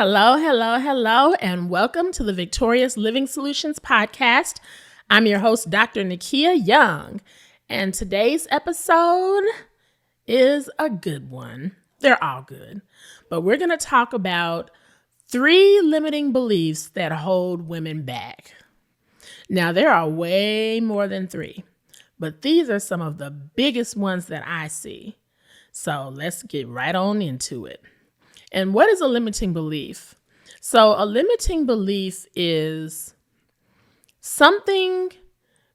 Hello, hello, hello, and welcome to the Victorious Living Solutions podcast. I'm your host, Dr. Nikeya Young, and today's episode is a good one. They're all good, but we're going to talk about 3 limiting beliefs that hold women back. Now, there are way more than 3, but these are some of the biggest ones that I see. So let's get right on into it. And what is a limiting belief? So a limiting belief is something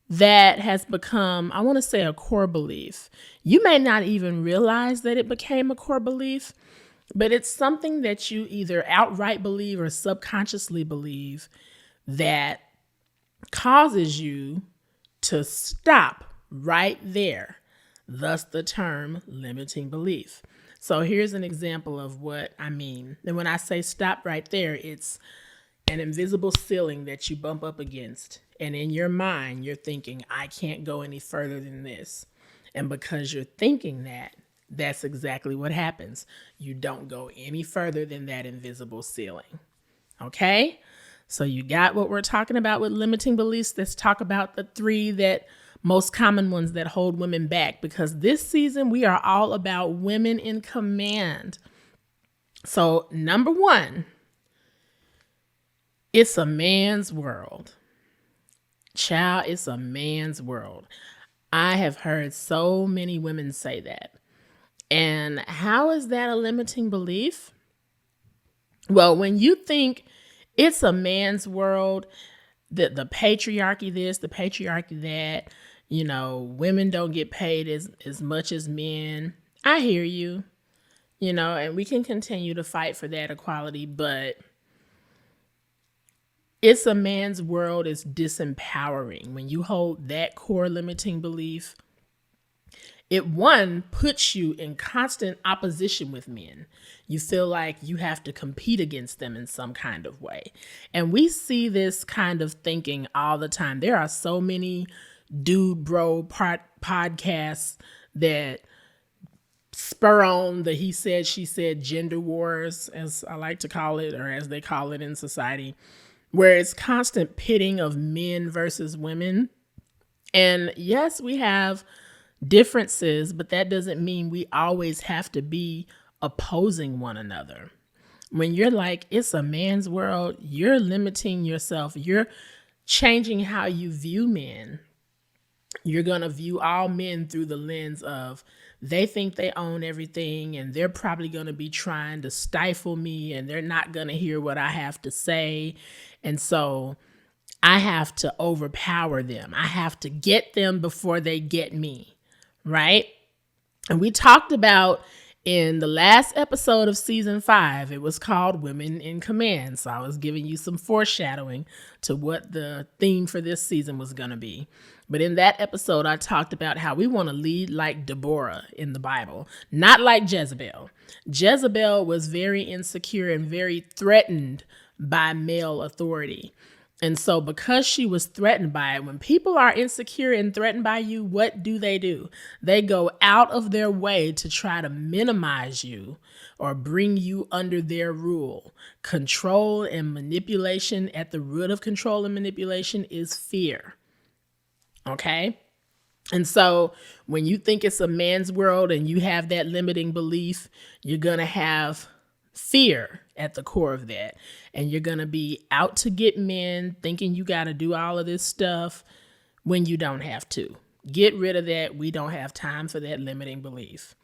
that has become, I want to say, a core belief. You may not even realize that it became a core belief, but it's something that you either outright believe or subconsciously believe that causes you to stop right there. Thus the term limiting belief. So here's an example of what I mean. And when I say stop right there, it's an invisible ceiling that you bump up against. And in your mind, you're thinking, I can't go any further than this. And because you're thinking that, that's exactly what happens. You don't go any further than that invisible ceiling. Okay? So you got what we're talking about with limiting beliefs. Let's talk about the 3 most common ones that hold women back, because this season we are all about women in command. So number 1, it's a man's world. Child, it's a man's world. I have heard so many women say that. And how is that a limiting belief? Well, when you think it's a man's world, the patriarchy this, the patriarchy that, women don't get paid as much as men. I hear you, and we can continue to fight for that equality, but it's a man's world is disempowering. When you hold that core limiting belief, it puts you in constant opposition with men. You feel like you have to compete against them in some kind of way. And we see this kind of thinking all the time. There are so many dude bro podcasts that spur on the he said, she said gender wars, as I like to call it, or as they call it in society, where it's constant pitting of men versus women. And yes, we have differences, but that doesn't mean we always have to be opposing one another. When you're like, it's a man's world, you're limiting yourself. You're changing how you view men. You're going to view all men through the lens of they think they own everything, and they're probably going to be trying to stifle me, and they're not going to hear what I have to say. And so I have to overpower them. I have to get them before they get me. Right? And we talked about in the last episode of season 5, it was called Women in Command. So I was giving you some foreshadowing to what the theme for this season was going to be. But in that episode, I talked about how we want to lead like Deborah in the Bible, not like Jezebel. Jezebel was very insecure and very threatened by male authority. And so because she was threatened by it, when people are insecure and threatened by you, what do? They go out of their way to try to minimize you or bring you under their rule. Control and manipulation, at the root of control and manipulation is fear. Okay? And so when you think it's a man's world and you have that limiting belief, you're going to have fear at the core of that. And you're going to be out to get men, thinking you got to do all of this stuff when you don't have to. Get rid of that. We don't have time for that limiting belief.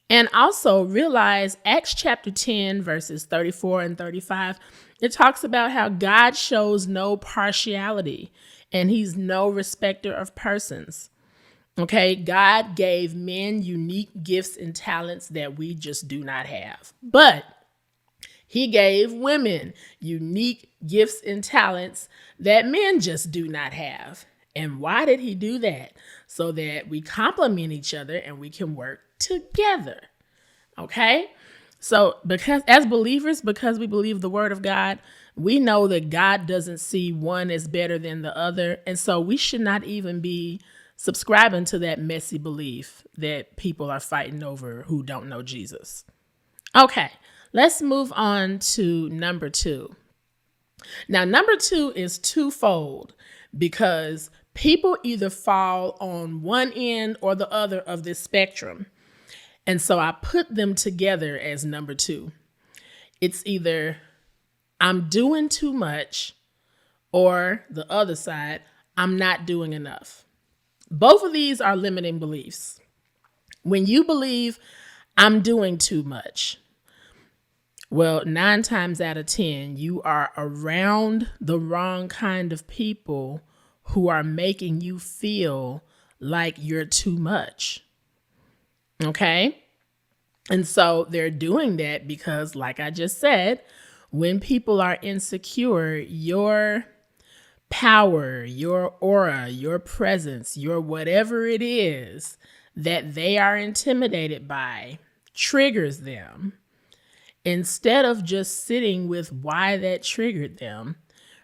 And also realize Acts chapter 10, verses 34 and 35, it talks about how God shows no partiality and he's no respecter of persons. Okay, God gave men unique gifts and talents that we just do not have. But he gave women unique gifts and talents that men just do not have. And why did he do that? So that we complement each other and we can work together. Okay? So because as believers, because we believe the word of God, we know that God doesn't see one as better than the other. And so we should not even be subscribing to that messy belief that people are fighting over who don't know Jesus. Okay, Let's move on to number 2. Now, number 2 is twofold because people either fall on one end or the other of this spectrum. And so I put them together as number 2. It's either I'm doing too much, or the other side, I'm not doing enough. Both of these are limiting beliefs. When you believe I'm doing too much, well, 9 times out of 10, you are around the wrong kind of people who are making you feel like you're too much. Okay? And so they're doing that because, like I just said, when people are insecure, your power, your aura, your presence, your whatever it is that they are intimidated by triggers them. Instead of just sitting with why that triggered them,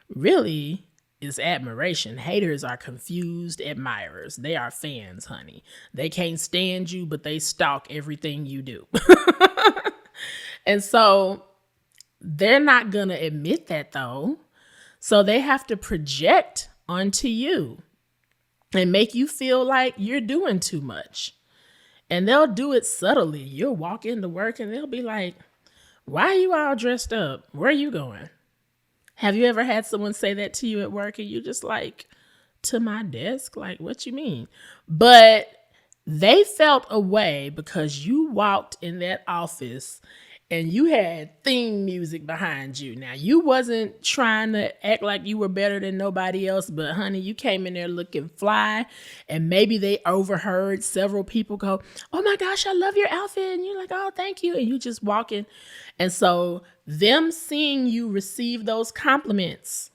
really is admiration. Haters are confused admirers. They are fans, honey. They can't stand you, but they stalk everything you do. And so they're not going to admit that, though. So they have to project onto you and make you feel like you're doing too much. And they'll do it subtly. You'll walk into work and they'll be like, why are you all dressed up? Where are you going? Have you ever had someone say that to you at work and you just like, to my desk? Like, what you mean? But they felt a way because you walked in that office and you had theme music behind you. Now, you wasn't trying to act like you were better than nobody else, but honey, you came in there looking fly, and maybe they overheard several people go, oh my gosh, I love your outfit. And you're like, oh, thank you. And you just walking. And so them seeing you receive those compliments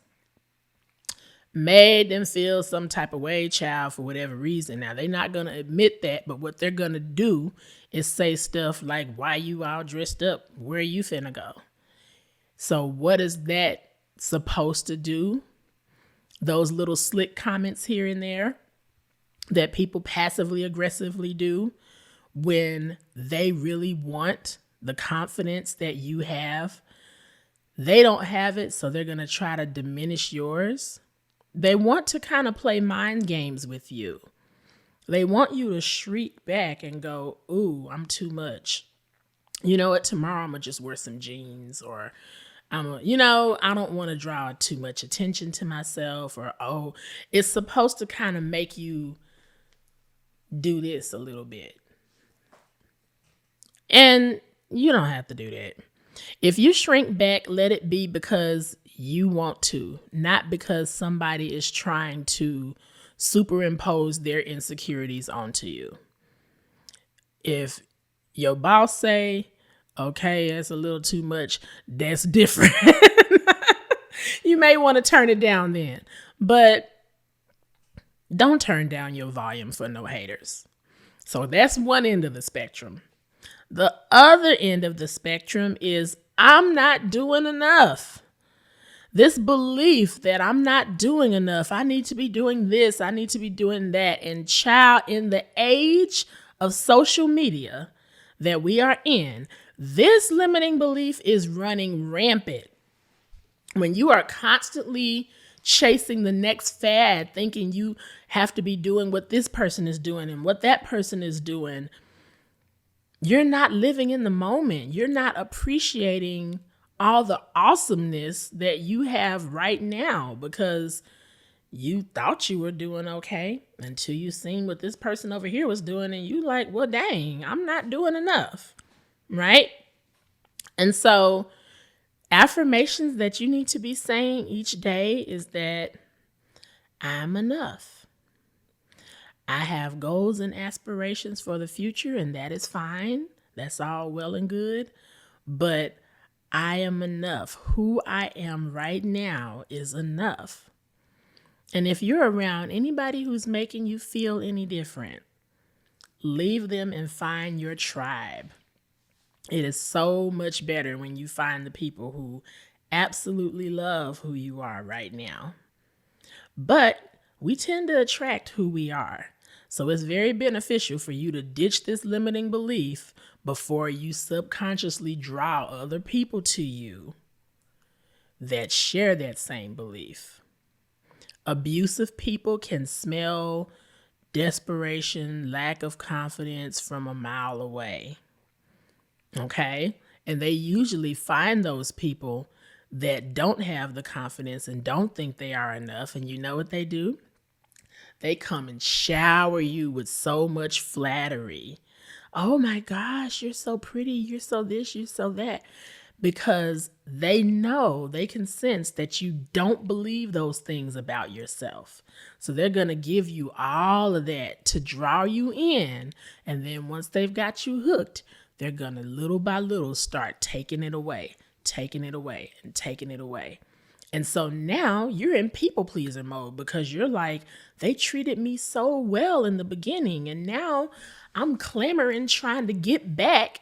made them feel some type of way, child, for whatever reason. Now, they're not going to admit that, but what they're going to do is say stuff like, why you all dressed up? Where you finna go? So what is that supposed to do? Those little slick comments here and there that people passively aggressively do when they really want the confidence that you have. They don't have it, so they're going to try to diminish yours. They want to kind of play mind games with you. They want you to shriek back and go, ooh, I'm too much. You know what? Tomorrow I'm going to just wear some jeans, or I don't want to draw too much attention to myself, or, oh, it's supposed to kind of make you do this a little bit. And you don't have to do that. If you shrink back, let it be because you want to, not because somebody is trying to superimpose their insecurities onto you. If your boss say, okay, that's a little too much, that's different. You may want to turn it down then, but don't turn down your volume for no haters. So that's one end of the spectrum. The other end of the spectrum is I'm not doing enough. This belief that I'm not doing enough, I need to be doing this, I need to be doing that. And child, in the age of social media that we are in, this limiting belief is running rampant. When you are constantly chasing the next fad, thinking you have to be doing what this person is doing and what that person is doing, you're not living in the moment. You're not appreciating all the awesomeness that you have right now because you thought you were doing okay until you seen what this person over here was doing, and you like, well, dang, I'm not doing enough, right? And so affirmations that you need to be saying each day is that I'm enough. I have goals and aspirations for the future, and that is fine. That's all well and good, but I am enough. Who I am right now is enough. And if you're around anybody who's making you feel any different, leave them and find your tribe. It is so much better when you find the people who absolutely love who you are right now. But we tend to attract who we are. So it's very beneficial for you to ditch this limiting belief before you subconsciously draw other people to you that share that same belief. Abusive people can smell desperation, lack of confidence from a mile away. Okay? And they usually find those people that don't have the confidence and don't think they are enough. And you know what they do? They come and shower you with so much flattery. Oh my gosh, you're so pretty. You're so this, you're so that. Because they know, they can sense that you don't believe those things about yourself. So they're going to give you all of that to draw you in. And then once they've got you hooked, they're going to little by little start taking it away, taking it away, and taking it away. And so now you're in people pleaser mode because you're like, they treated me so well in the beginning. And now I'm clamoring, trying to get back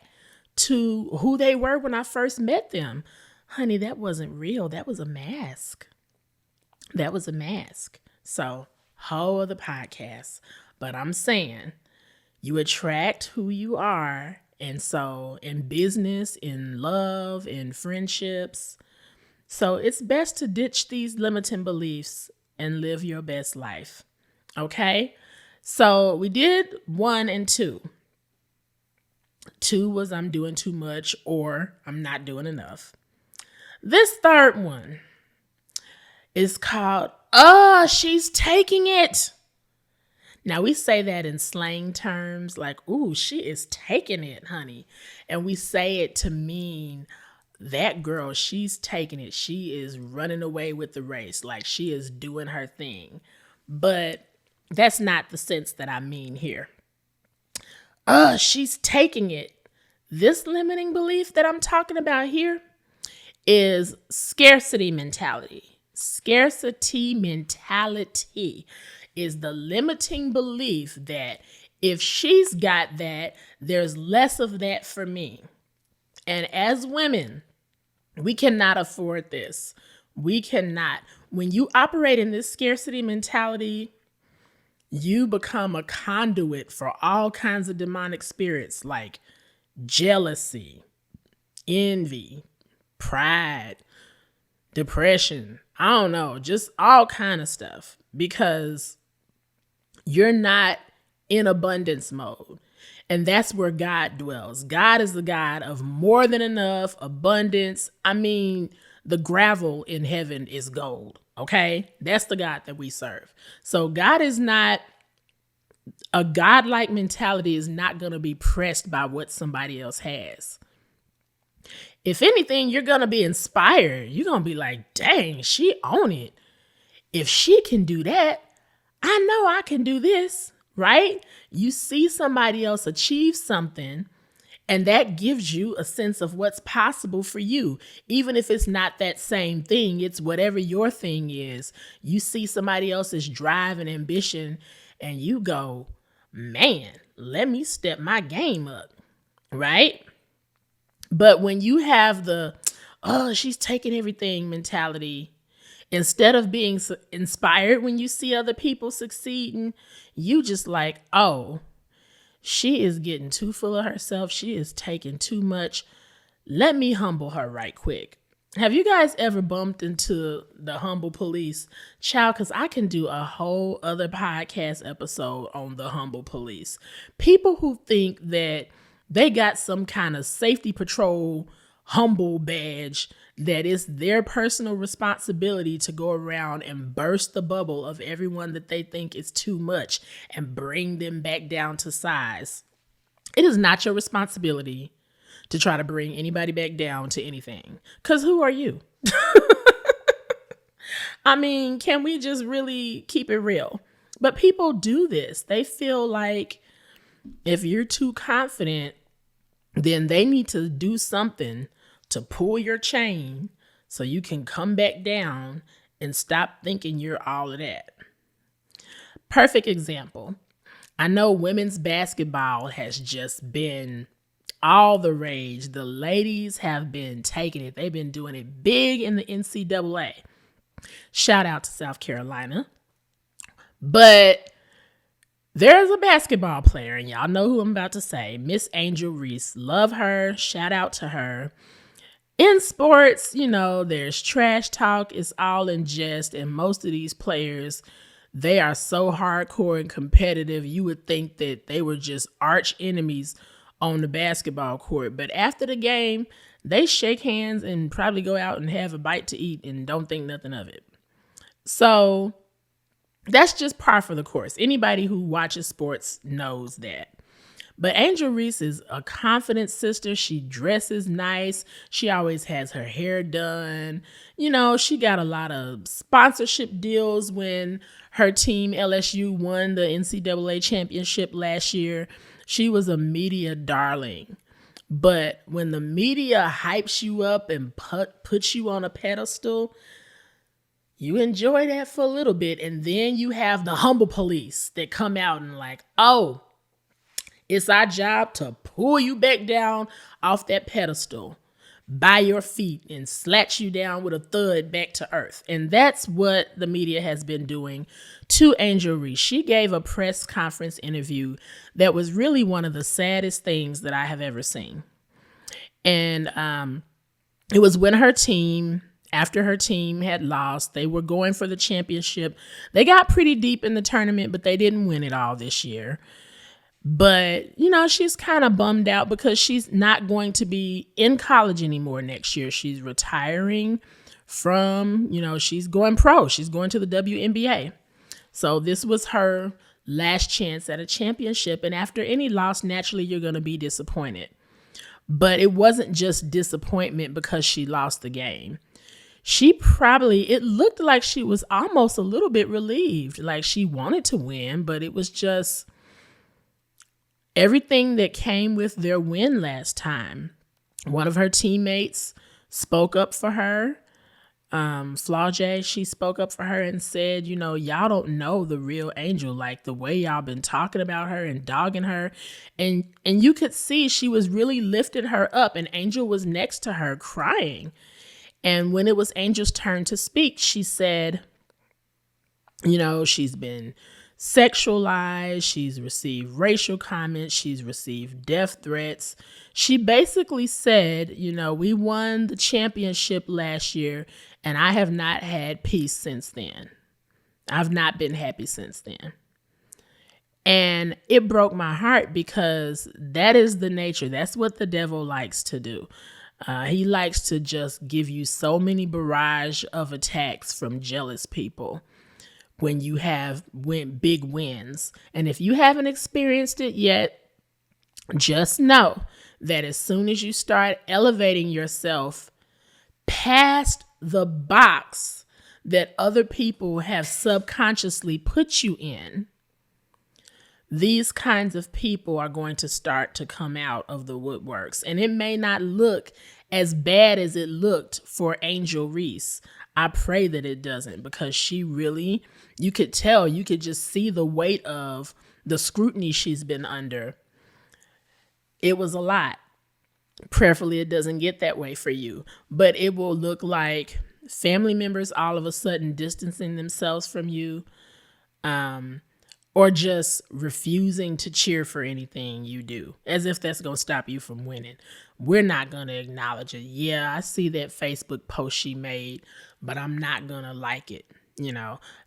to who they were when I first met them. Honey, that wasn't real. That was a mask. That was a mask. So, whole other podcast. But I'm saying you attract who you are. And so in business, in love, in friendships. So it's best to ditch these limiting beliefs and live your best life. Okay? So we did 1 and 2. 2 was I'm doing too much or I'm not doing enough. This third one is called, she's taking it. Now we say that in slang terms like, ooh, she is taking it, honey. And we say it to mean that girl, she's taking it. She is running away with the race. Like she is doing her thing. But that's not the sense that I mean here. She's taking it. This limiting belief that I'm talking about here is scarcity mentality. Scarcity mentality is the limiting belief that if she's got that, there's less of that for me. And as women, we cannot afford this. We cannot. When you operate in this scarcity mentality, you become a conduit for all kinds of demonic spirits like jealousy, envy, pride, depression. I don't know, just all kind of stuff because you're not in abundance mode. And that's where God dwells. God is the God of more than enough, abundance. I mean, the gravel in heaven is gold, okay? That's the God that we serve. So God is not, a godlike mentality is not going to be pressed by what somebody else has. If anything, you're going to be inspired. You're going to be like, dang, she own it. If she can do that, I know I can do this, right? You see somebody else achieve something, and that gives you a sense of what's possible for you. Even if it's not that same thing, it's whatever your thing is. You see somebody else's drive and ambition, and you go, man, let me step my game up, right? But when you have the, she's taking everything mentality, instead of being inspired when you see other people succeeding, you just like, oh, she is getting too full of herself. She is taking too much. Let me humble her right quick. Have you guys ever bumped into the humble police? Child, because I can do a whole other podcast episode on the humble police. People who think that they got some kind of safety patrol humble badge that is their personal responsibility to go around and burst the bubble of everyone that they think is too much and bring them back down to size. It is not your responsibility to try to bring anybody back down to anything. Because who are you? I mean, can we just really keep it real? But people do this. They feel like if you're too confident, then they need to do something to pull your chain so you can come back down and stop thinking you're all of that. Perfect example. I know women's basketball has just been all the rage. The ladies have been taking it. They've been doing it big in the NCAA. Shout out to South Carolina. But There's a basketball player, and y'all know who I'm about to say, Miss Angel Reese. Love her. Shout out to her. In sports, there's trash talk. It's all in jest. And most of these players, they are so hardcore and competitive. You would think that they were just arch enemies on the basketball court. But after the game, they shake hands and probably go out and have a bite to eat and don't think nothing of it. So that's just par for the course. Anybody who watches sports knows that. But Angel Reese is a confident sister. She dresses nice. She always has her hair done. She got a lot of sponsorship deals when her team LSU won the NCAA championship last year. She was a media darling. But when the media hypes you up and puts you on a pedestal, you enjoy that for a little bit. And then you have the humble police that come out and like, oh, it's our job to pull you back down off that pedestal by your feet and slat you down with a thud back to earth. And that's what the media has been doing to Angel Reese. She gave a press conference interview that was really one of the saddest things that I have ever seen. And it was when after her team had lost, they were going for the championship. They got pretty deep in the tournament, but they didn't win it all this year. But, she's kind of bummed out because she's not going to be in college anymore next year. She's retiring from, she's going pro. She's going to the WNBA. So this was her last chance at a championship. And after any loss, naturally, you're going to be disappointed. But it wasn't just disappointment because she lost the game. It looked like she was almost a little bit relieved. Like she wanted to win, but it was just everything that came with their win last time. One of her teammates spoke up for her. Flaujae, she spoke up for her and said, y'all don't know the real Angel, like the way y'all been talking about her and dogging her. And you could see she was really lifting her up, and Angel was next to her crying. And when it was Angel's turn to speak, she said, she's been sexualized, she's received racial comments, she's received death threats. She basically said, we won the championship last year and I have not had peace since then. I've not been happy since then. And it broke my heart because that is the nature. That's what the devil likes to do. He likes to just give you so many barrage of attacks from jealous people when you have big wins. And if you haven't experienced it yet, just know that as soon as you start elevating yourself past the box that other people have subconsciously put you in, these kinds of people are going to start to come out of the woodworks. And it may not look as bad as it looked for Angel Reese. I pray that it doesn't, because she really, you could just see the weight of the scrutiny she's been under. It was a lot. Prayerfully, it doesn't get that way for you, but it will look like family members all of a sudden distancing themselves from you, or just refusing to cheer for anything you do, as if that's going to stop you from winning. We're not going to acknowledge it. Yeah, I see that Facebook post she made, but I'm not going to like it.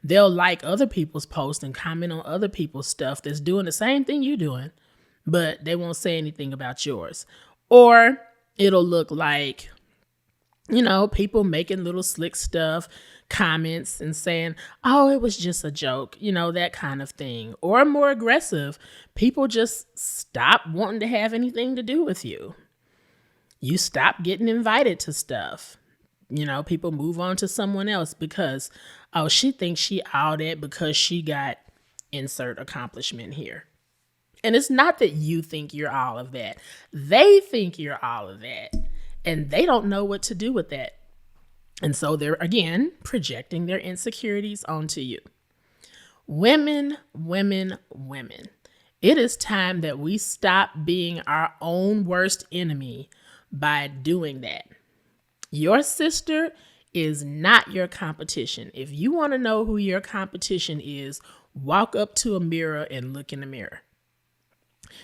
They'll like other people's posts and comment on other people's stuff that's doing the same thing you're doing, but they won't say anything about yours. Or it'll look like, people making little slick stuff, comments and saying, oh, it was just a joke, that kind of thing. Or more aggressive, people just stop wanting to have anything to do with you. You stop getting invited to stuff. People move on to someone else because, oh, she thinks she all that because she got insert accomplishment here. And it's not that you think you're all of that. They think you're all of that. And they don't know what to do with that. And so they're, again, projecting their insecurities onto you. Women, women, women. It is time that we stop being our own worst enemy by doing that. Your sister is not your competition. If you want to know who your competition is, walk up to a mirror and look in the mirror.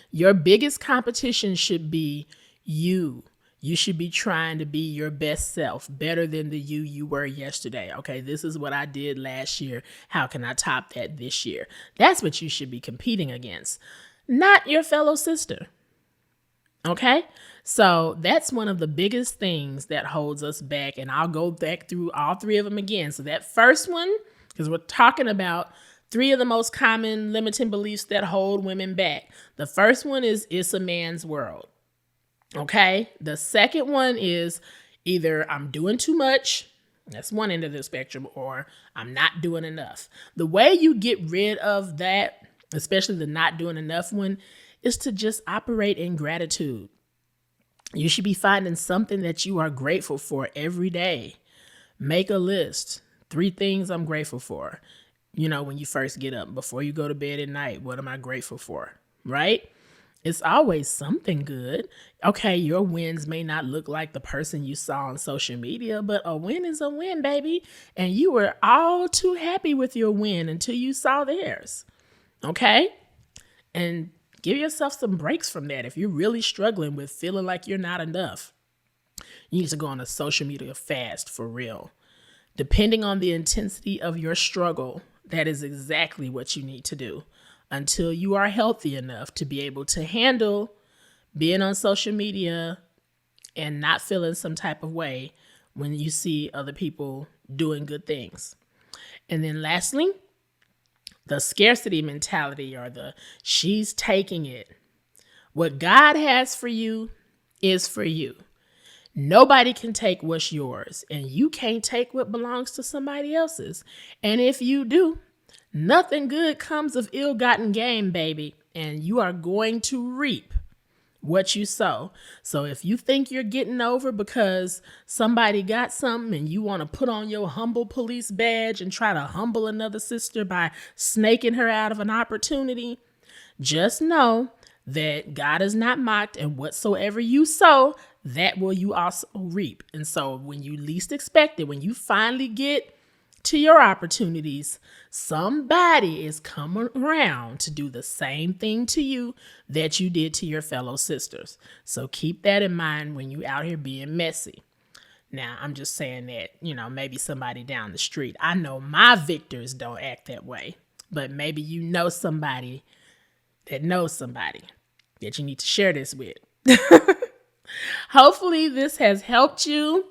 Your biggest competition should be you. You should be trying to be your best self, better than the you were yesterday. Okay, this is what I did last year. How can I top that this year? That's what you should be competing against, not your fellow sister. Okay, so that's one of the biggest things that holds us back. And I'll go back through all three of them again. So that first one, because we're talking about three of the most common limiting beliefs that hold women back. The first one is it's a man's world. Okay. The second one is either I'm doing too much. That's one end of the spectrum, or I'm not doing enough. The way you get rid of that, especially the not doing enough one, is to just operate in gratitude. You should be finding something that you are grateful for every day. Make a list. 3 things I'm grateful for. You know, when you first get up, before you go to bed at night, what am I grateful for? Right? It's always something good. Okay, your wins may not look like the person you saw on social media, but a win is a win, baby. And you were all too happy with your win until you saw theirs. Okay? And give yourself some breaks from that. If you're really struggling with feeling like you're not enough, you need to go on a social media fast for real. Depending on the intensity of your struggle, that is exactly what you need to do until you are healthy enough to be able to handle being on social media and not feeling some type of way when you see other people doing good things. And then lastly, the scarcity mentality, or the she's taking it. What God has for you is for you. Nobody can take what's yours, and you can't take what belongs to somebody else's. And if you do, nothing good comes of ill-gotten gain, baby, and you are going to reap what you sow. So if you think you're getting over because somebody got something and you want to put on your humble police badge and try to humble another sister by snaking her out of an opportunity, just know that God is not mocked, and whatsoever you sow, that will you also reap. And so when you least expect it, when you finally get to your opportunities, somebody is coming around to do the same thing to you that you did to your fellow sisters. So keep that in mind when you out here being messy. Now, I'm just saying that, maybe somebody down the street. I know my victors don't act that way, but maybe you know somebody that knows somebody that you need to share this with. Hopefully this has helped you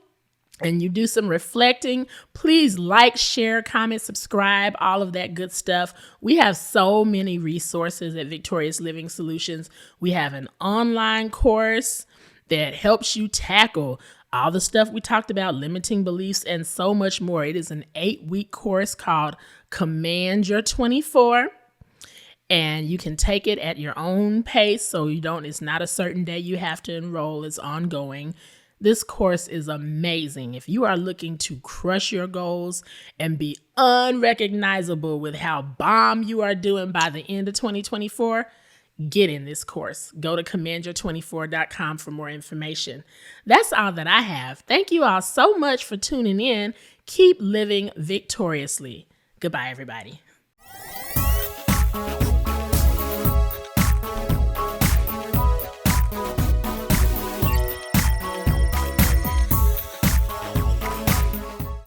and you do some reflecting. Please like, share, comment, subscribe, all of that good stuff. We have so many resources at Victorious Living Solutions. We have an online course that helps you tackle all the stuff we talked about, limiting beliefs, and so much more. It is an 8-week course called Command Your 24. And you can take it at your own pace, so it's not a certain day you have to enroll. It's ongoing. This course is amazing. If you are looking to crush your goals and be unrecognizable with how bomb you are doing by the end of 2024, get in this course. Go to commandyour24.com for more information. That's all that I have. Thank you all so much for tuning in. Keep living victoriously. Goodbye, everybody.